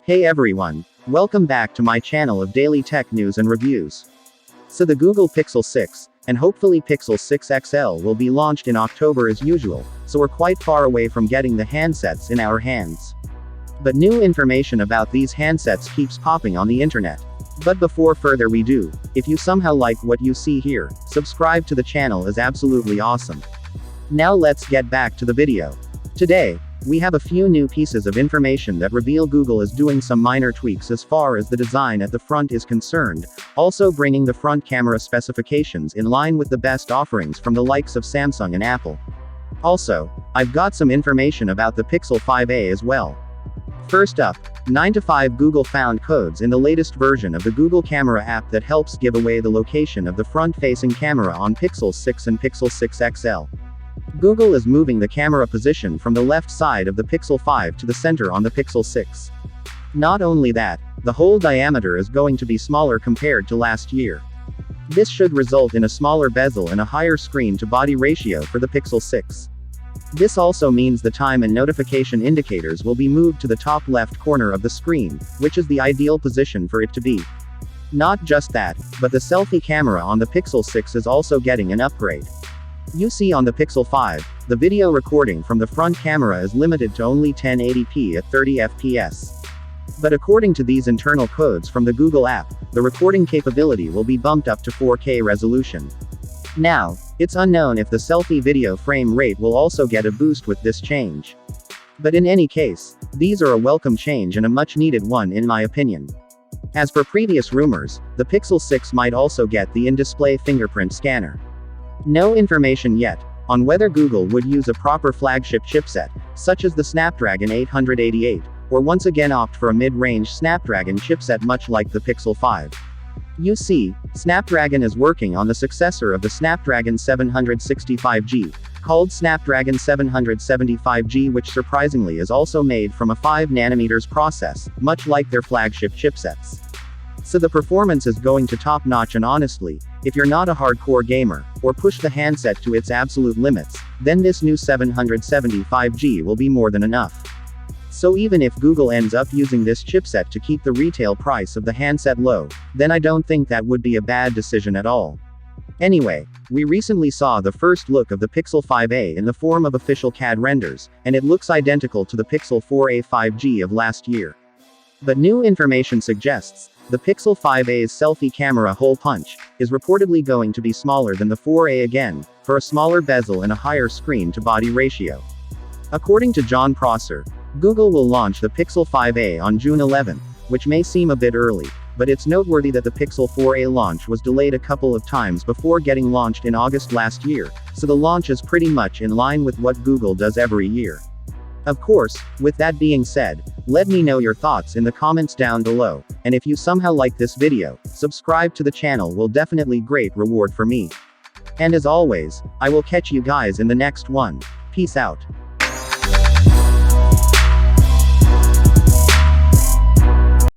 Hey everyone, welcome back to my channel of daily tech news and reviews. So the Google Pixel 6, and hopefully Pixel 6 XL will be launched in October as usual, so we're quite far away from getting the handsets in our hands. But new information about these handsets keeps popping on the internet. But before further ado, if you somehow like what you see here, subscribe to the channel is absolutely awesome. Now let's get back to the video. Today, we have a few new pieces of information that reveal Google is doing some minor tweaks as far as the design at the front is concerned, also bringing the front camera specifications in line with the best offerings from the likes of Samsung and Apple. Also, I've got some information about the Pixel 5a as well. First up, 9 to 5 Google found codes in the latest version of the Google Camera app that helps give away the location of the front-facing camera on Pixel 6 and Pixel 6 XL. Google is moving the camera position from the left side of the Pixel 5 to the center on the Pixel 6. Not only that, the hole diameter is going to be smaller compared to last year. This should result in a smaller bezel and a higher screen-to-body ratio for the Pixel 6. This also means the time and notification indicators will be moved to the top left corner of the screen, which is the ideal position for it to be. Not just that, but the selfie camera on the Pixel 6 is also getting an upgrade. You see on the Pixel 5, the video recording from the front camera is limited to only 1080p at 30 fps. But according to these internal codes from the Google app, the recording capability will be bumped up to 4K resolution. Now, it's unknown if the selfie video frame rate will also get a boost with this change. But in any case, these are a welcome change and a much needed one in my opinion. As per previous rumors, the Pixel 6 might also get the in-display fingerprint scanner. No information yet on whether Google would use a proper flagship chipset, such as the Snapdragon 888, or once again opt for a mid-range Snapdragon chipset much like the Pixel 5. You see, Snapdragon is working on the successor of the Snapdragon 765G, called Snapdragon 775G, which surprisingly is also made from a 5nm process, much like their flagship chipsets. So the performance is going to top notch, and honestly, if you're not a hardcore gamer, or push the handset to its absolute limits, then this new 775G will be more than enough. So even if Google ends up using this chipset to keep the retail price of the handset low, then I don't think that would be a bad decision at all. Anyway, we recently saw the first look of the Pixel 5a in the form of official CAD renders, and it looks identical to the Pixel 4a 5G of last year. But new information suggests the Pixel 5a's selfie camera hole punch is reportedly going to be smaller than the 4a again, for a smaller bezel and a higher screen-to-body ratio. According to John Prosser, Google will launch the Pixel 5a on June 11, which may seem a bit early, but it's noteworthy that the Pixel 4a launch was delayed a couple of times before getting launched in August last year, so the launch is pretty much in line with what Google does every year. Of course, with that being said, let me know your thoughts in the comments down below, and if you somehow like this video, subscribe to the channel will definitely great reward for me. And as always, I will catch you guys in the next one. Peace out.